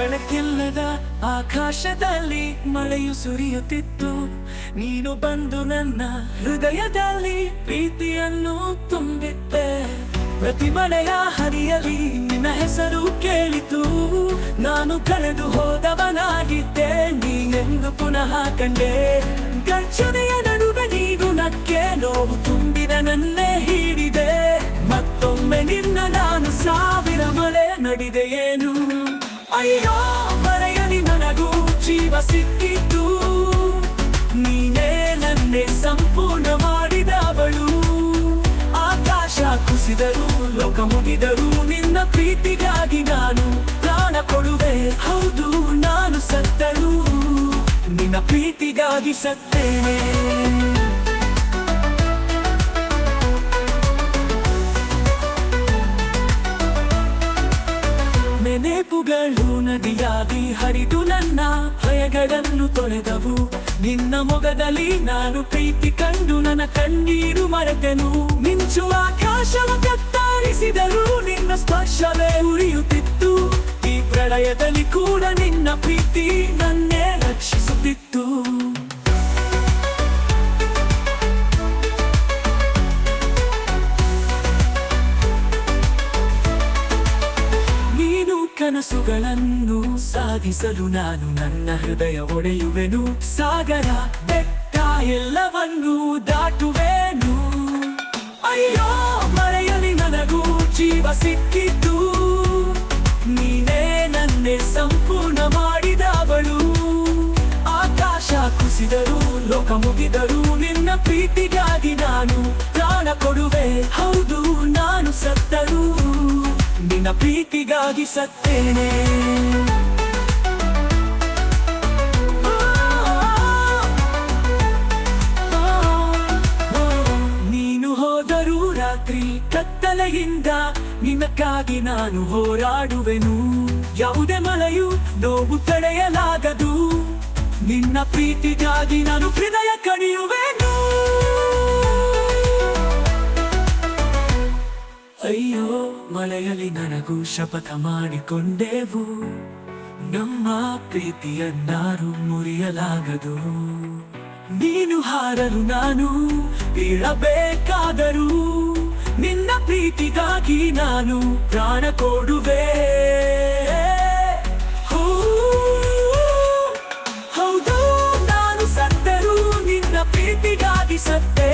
ಬೆಳಕಿಲ್ಲದ ಆಕಾಶದಲ್ಲಿ ಮಳೆಯು ಸುರಿಯುತ್ತಿತ್ತು. ನೀನು ಬಂದು ನನ್ನ ಹೃದಯದಲ್ಲಿ ಪ್ರೀತಿಯನ್ನು ತುಂಬಿದ್ದೆ. ಪ್ರತಿ ಮಳೆಯ ಹನಿಯಲಿ ನಿನ್ನ ಹೆಸರು ಕೇಳಿತು. ನಾನು ಕಳೆದು ಹೋದವನಾಗಿದ್ದೆ, ನೀನೆಂದು ಪುನಃ ಕಂಡೆ. ಗರ್ಜನೆಯ ನಡುವೆ ನೀನು ನಕ್ಕೆ, ನೋವು ತುಂಬಿದ ನನ್ನೇ ಹಿಡಿದೆ. ಮತ್ತೊಮ್ಮೆ ನಿನ್ನ ನಾನು ಸಾವಿರ ಮಳೆ ನಡೆದೆಯೇನು. ಅಯ್ಯೋ ಮರೆಯಲಿ ನನಗೂ ಜೀವ ಸಿಕ್ಕಿತ್ತು. ನೀನೇ ನನ್ನೇ ಸಂಪೂರ್ಣ ಮಾಡಿದವಳು. ಆಕಾಶ ಕುಸಿದರು, ಲೋಕ ಮುಗಿದರು, ನಿನ್ನ ಪ್ರೀತಿಗಾಗಿ ನಾನು ಪ್ರಾಣ ಕೊಡುವೆ. ಹೌದು ನಾನು ಸತ್ತಳು, ನಿನ್ನ ಪ್ರೀತಿಗಾಗಿ ಸತ್ತೇನೆ. ನೆನಪುಗಳು ನದಿಯಾಗಿ ಹರಿದು ನನ್ನ ಭಯಗಳನ್ನು ತೊಳೆದವು. ನಿನ್ನ ಮೊಗದಲ್ಲಿ ನಾನು ಪ್ರೀತಿ ಕಂಡು ನನ್ನ ಕಣ್ಣೀರು ಮರೆತೆನು. ಮಿಂಚು ಆಕಾಶವ ಕತ್ತರಿಸಿದರು, ನಿನ್ನ ಸ್ಪರ್ಶವೇ ಉರಿಯುತ್ತಿತ್ತು. ಈ ಪ್ರಳಯದಲ್ಲಿ ಕೂಡ ನಿನ್ನ ಪ್ರೀತಿ ನನ್ನೇ ರಕ್ಷಿಸುತ್ತಿತ್ತು. ಕನಸುಗಳನ್ನು ಸಾಧಿಸಲು ನಾನು ನನ್ನ ಹೃದಯ ಒಡೆಯುವೆನು. ಸಾಗರ ಬೆಟ್ಟ ಎಲ್ಲವನ್ನೂ ದಾಟುವೆನು. ಅಯ್ಯೋ ಮರೆಯಲಿ ನನಗೂ ಜೀವ ಸಿಕ್ಕಿದ್ದು. ನೀನೇ ನನ್ನೇ ಸಂಪೂರ್ಣ ಮಾಡಿದವಳು. ಆಕಾಶ ಕುಸಿದರು, ಲೋಕ ಮುಗಿದರು, ನಿನ್ನ ಪ್ರೀತಿಗಾಗಿ ನಾನು ಪ್ರಾಣ ಕೊಡುವೆ. ಹೌದು ನಾನು ಸತ್ತರು, ನಿನ್ನ ಪ್ರೀತಿಗಾಗಿ ಸತ್ತೇನೆ. ನೀನು ಹೋದರೂ ರಾತ್ರಿ ಕತ್ತಲೆಯಿಂದ ನಿನ್ನಕ್ಕಾಗಿ ನಾನು ಹೋರಾಡುವೆನು. ಯಾವುದೇ ಮಳೆಯು ನೋವು ತಡೆಯಲಾಗದು. ನಿನ್ನ ಪ್ರೀತಿಗಾಗಿ ನಾನು ಹೃದಯ ಕಡಿಯುವೆನು. ಅಯ್ಯೋ ಮಳೆಯಲ್ಲಿ ನನಗೂ ಶಪಥ ಮಾಡಿಕೊಂಡೆವು. ನಮ್ಮ ಪ್ರೀತಿಯನ್ನಾರು ಮುರಿಯಲಾಗದು. ನೀನು ಹಾರಲು ನಾನು ಬೀಳಬೇಕಾದರೂ ನಿನ್ನ ಪ್ರೀತಿಗಾಗಿ ನಾನು ಪ್ರಾಣ ಕೊಡುವೆ. ಹೌದು ನಾನು ಸತ್ತರೂ ನಿನ್ನ ಪ್ರೀತಿಗಾಗಿ ಸತ್ತೆ.